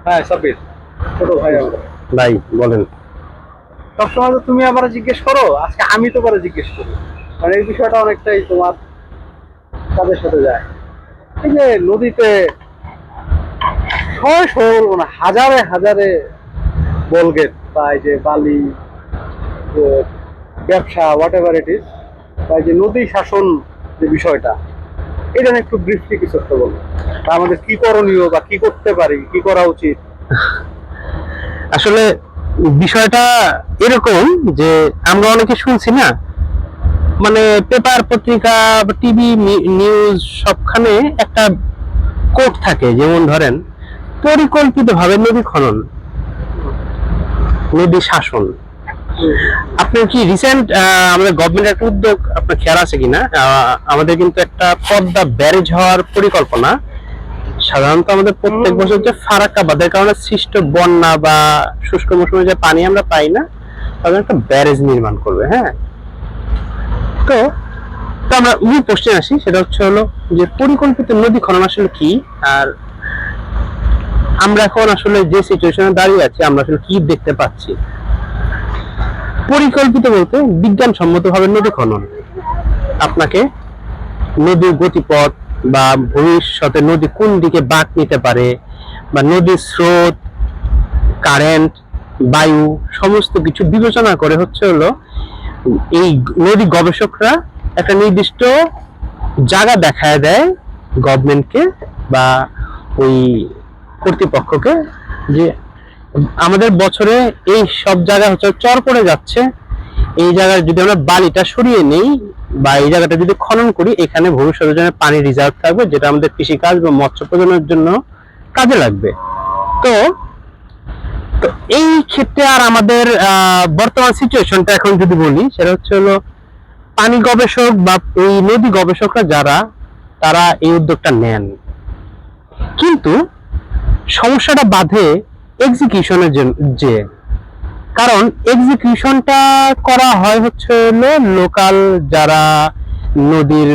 হ্যাঁ সাব্বির, ছোট ভাই আমার। ভাই বলেন। সবসময় তো তুমি আমার জিজ্ঞেস করো, আজকে আমি তো করে জিজ্ঞেস করি। মানে এই বিষয়টা অনেকটাই তোমার কাজের সাথে যায়। এই যে নদীতে শয়ে শয়ে বলবো না, হাজারে হাজারে বলগেট বা এই যে বালি, যে ব্যবসা হোয়াট এভার ইট ইজ, বা এই যে নদী শাসন যে বিষয়টা, এটা নিয়ে একটু ব্রিফলি কিছু একটা বলবো। বা আমাদের কি করণীয় বা কি করতে পারি, কি করা উচিত। আসলে বিষয়টা এরকম যে আমরা অনেকে শুনছি না, মানে পেপার পত্রিকা টিভি নিউজ সবখানে একটা কোট থাকে, যেমন ধরেন পরিকল্পিতভাবে নদী খনন, নদী শাসন। আপনার কি রিসেন্ট আমাদের গভর্নমেন্টের একটা উদ্যোগ আপনার খেয়াল আছে কিনা, আমাদের কিন্তু একটা পদ্মা ব্যারেজ হওয়ার পরিকল্পনা। সাধারণত আমাদের প্রত্যেক বছর যে ফারাক্কা বাঁধের কারণে সৃষ্ট বন্যা বা শুষ্ক মৌসুমে যে পানি আমরা পাই না, তাদের একটা ব্যারেজ নির্মাণ করবে। হ্যাঁ, তো তো আমরা মূল প্রশ্নে আসি, সেটা হচ্ছে হলো যে পরিকল্পিত নদী খনন আসলে কি, আর আমরা এখন আসলে যে সিচুয়েশনে দাঁড়িয়ে আছি আমরা আসলে কি দেখতে পাচ্ছি। পরিকল্পিত বলতে বিজ্ঞানসম্মতভাবে নদী খনন, আপনাকে নদীর গতিপথ বা ভবিষ্যতে নদী কোন দিকে বাঁক নিতে পারে, বা নদীর স্রোত, কারেন্ট, বায়ু, সমস্ত কিছু বিবেচনা করে হচ্ছে হলো এই নদী গবেষকরা একটা নির্দিষ্ট জায়গা দেখায় দেয় গভর্নমেন্টকে বা ওই কর্তৃপক্ষকে, যে আমাদের বছরে এই সব জায়গা হচ্ছে চর পড়ে যাচ্ছে, এই জায়গায় যদি আমরা বালিটা সরিয়ে নেই বা এই জায়গাটা যদি খনন করি, এখানে ভবিষ্যতের জন্য পানি রিজার্ভ থাকবে, যেটা আমাদের কৃষিকাজ বা মৎস্য প্রজননের জন্য কাজে লাগবে। তো তো এই ক্ষেত্রে আর আমাদের বর্তমান সিচুয়েশনটা এখন যদি বলি, সেটা হচ্ছে হলো পানি গবেষক বা এই নদী গবেষকরা যারা, তারা এই উদ্যোগটা নেন, কিন্তু সমস্যাটা বাধে এক্সিকিউশনের জন্য। যে কারণ এক্সিকিউশনটা করা হয় হচ্ছে হলো লোকাল যারা নদীর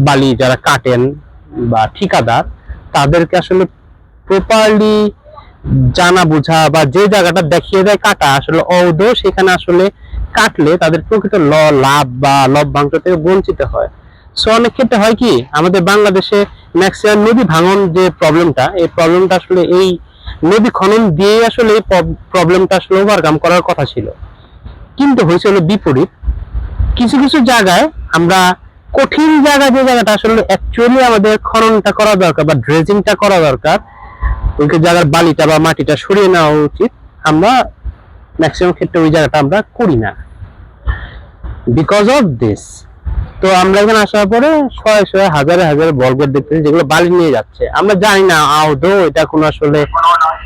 বালি যারা কাটেন বা ঠিকাদার, তাদেরকে আসলে প্রপারলি জানা বোঝা বা যে জায়গাটা দেখিয়ে দেয় কাটা আসলে অবৈধ, সেখানে আসলে কাটলে তাদের প্রকৃত লাভ বা লভ্যাংশ থেকে বঞ্চিত হয়। সো অনেক ক্ষেত্রে হয় কি, আমাদের বাংলাদেশে ম্যাক্সিমাম নদী ভাঙন যে প্রবলেমটা, এই প্রবলেমটা আসলে এই নদী খনন দিয়ে আসলে এই প্রবলেমটা আসলে ওভারকাম করার কথা ছিল, কিন্তু হয়েছে হলো বিপরীত। কিছু কিছু জায়গায় আমরা কঠিন জায়গা, যে জায়গাটা আসলে অ্যাকচুয়ালি আমাদের খননটা করা দরকার বা ড্রেজিংটা করা দরকার, ওই জায়গার বালিটা বা মাটিটা সরিয়ে নেওয়া উচিত, আমরা ম্যাক্সিমাম ক্ষেত্রে ওই জায়গাটা আমরা করি না, বিকজ অফ দিস। তো আমরা এখানে আসার পরে শয়ে শয়ে হাজারে হাজারে বলগেট দেখতেছি যেগুলো বালি নিয়ে যাচ্ছে। আমরা জানি না আদৌ এটা কোনো আসলে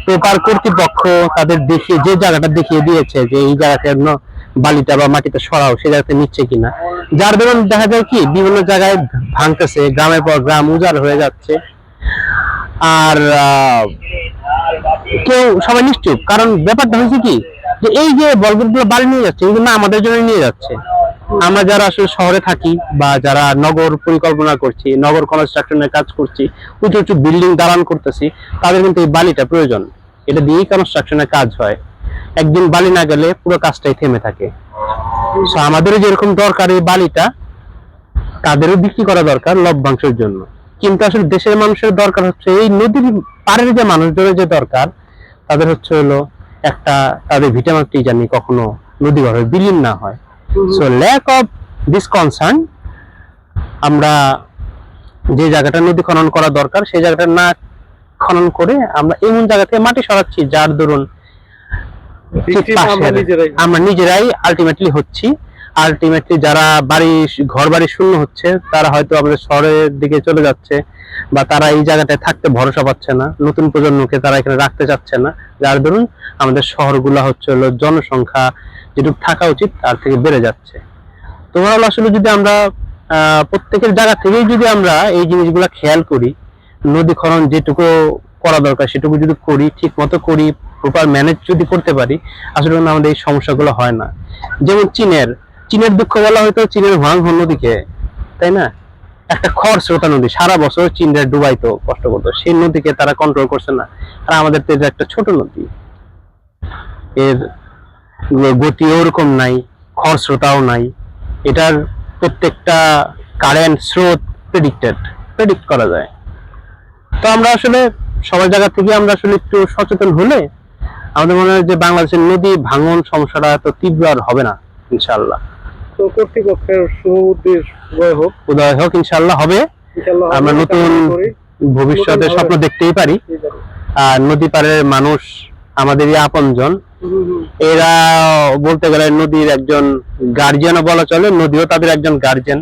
পেপার কর্তৃপক্ষ তাদের দেখিয়ে যে জায়গাটা দেখিয়ে দিয়েছে যে এই জায়গাতে বালিটা বা মাটিটা সরাও, সেই জায়গাতে নিচ্ছে কিনা, যার দরুন দেখা যায় কি বিভিন্ন জায়গায় ভাঙতেছে, গ্রামের পর গ্রাম উজাড় হয়ে যাচ্ছে। আর কেউ সবাই নিশ্চুপ, কারণ ব্যাপারটা হয়েছে কি, যে এই যে বলগেট গুলো বালি নিয়ে যাচ্ছে কিন্তু না আমাদের জন্য নিয়ে যাচ্ছে। আমরা যারা আসলে শহরে থাকি বা যারা নগর পরিকল্পনা করছি, নগর কনস্ট্রাকশনের কাজ করছি, উঁচু উঁচু বিল্ডিং দাঁড়ান করতেছি, তাদের কিন্তু এই বালিটা প্রয়োজন, এটা দিয়েই কনস্ট্রাকশনের কাজ হয়। একদিন বালি না গেলে পুরো কাজটাই থেমে থাকে। সো আমাদেরও যেরকম দরকার এই বালিটা, তাদেরও বিক্রি করা দরকার লভ্যাংশের জন্য। কিন্তু আসলে দেশের মানুষের দরকার হচ্ছে এই নদীর পাড়ের যে মানুষদের যে দরকার, তাদের হচ্ছে হলো একটা, তাদের ভিটামাটি জানি কখনো নদী ঘরে বিলীন না হয়। So lack of this concern, আমরা যে জায়গাটা নদী খনন করা দরকার সেই জায়গাটা না খনন করে আমরা এমন জায়গা থেকে মাটি সরাচ্ছি যার দরুন আমরা নিজেরাই আলটিমেটলি হচ্ছি। আলটিমেটলি যারা ঘর বাড়ি শূন্য হচ্ছে, তারা হয়তো আমাদের শহরের দিকে চলে যাচ্ছে, বা তারা এই জায়গাটায় থাকতে ভরসা পাচ্ছে না, নতুন প্রজন্মকে তারা এখানে রাখতে চাচ্ছে না, যার দরুন আমাদের শহরগুলো হচ্ছে হলো জনসংখ্যা যেটুকু থাকা উচিত তার থেকে বেড়ে যাচ্ছে। তোমার আসলে যদি আমরা প্রত্যেকের জায়গা থেকেই যদি আমরা এই জিনিসগুলো খেয়াল করি, নদী খনন যেটুকু করা দরকার সেটুকু যদি করি, ঠিক মতো করি, প্রপার ম্যানেজ যদি করতে পারি, আসলে আমাদের এই সমস্যাগুলো হয় না। যেমন চীনের দুঃখ বলা হয়তো চীনের হুয়াংহো নদীকে, তাই না? একটা খরস্রোতা নদী, সারা বছর চীনের ডুবাইতো, কষ্ট করতো, সেই নদীকে তারা কন্ট্রোল করছে না। আর আমাদের তো এটা একটা ছোট নদী, এর গতিও ওরকম নাই, খরস্রোতাও নাই, এটার প্রত্যেকটা কারেন্ট স্রোত প্রেডিক্ট করা যায়। তো আমরা আসলে সবার জায়গা থেকে আমরা আসলে একটু সচেতন হলে আমাদের মনে হয় যে বাংলাদেশের নদী ভাঙন সমস্যাটা এত তীব্র আর হবে না ইনশাআল্লাহ। তো কর্তৃপক্ষের শুভ বুদ্ধির উদয় হোক, ইনশাআল্লাহ হবে। ইনশাআল্লাহ আমরা নতুন ভবিষ্যতে নতুন স্বপ্ন হবে। দেখতেই পারি। আর নদী পাড়ের মানুষ আমাদেরই আপনজন, এরা বলতে গেলে নদীর একজন গার্জিয়ানও বলা চলে, নদীও তাদের একজন গার্জিয়ান,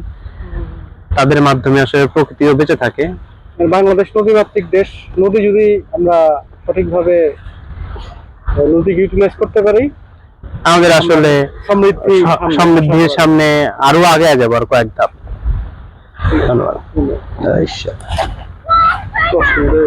তাদের মাধ্যমে আসলে প্রকৃতিও বেঁচে থাকে। বাংলাদেশ নদীমাতৃক দেশ, নদী যদি আমরা সঠিকভাবে নদীকে ইউটিলাইজ করতে পারি, আমাদের আসলে সমৃদ্ধির সামনে আরো আগে যাবো আর কয়েক ধাপ। ধন্যবাদ। সামনে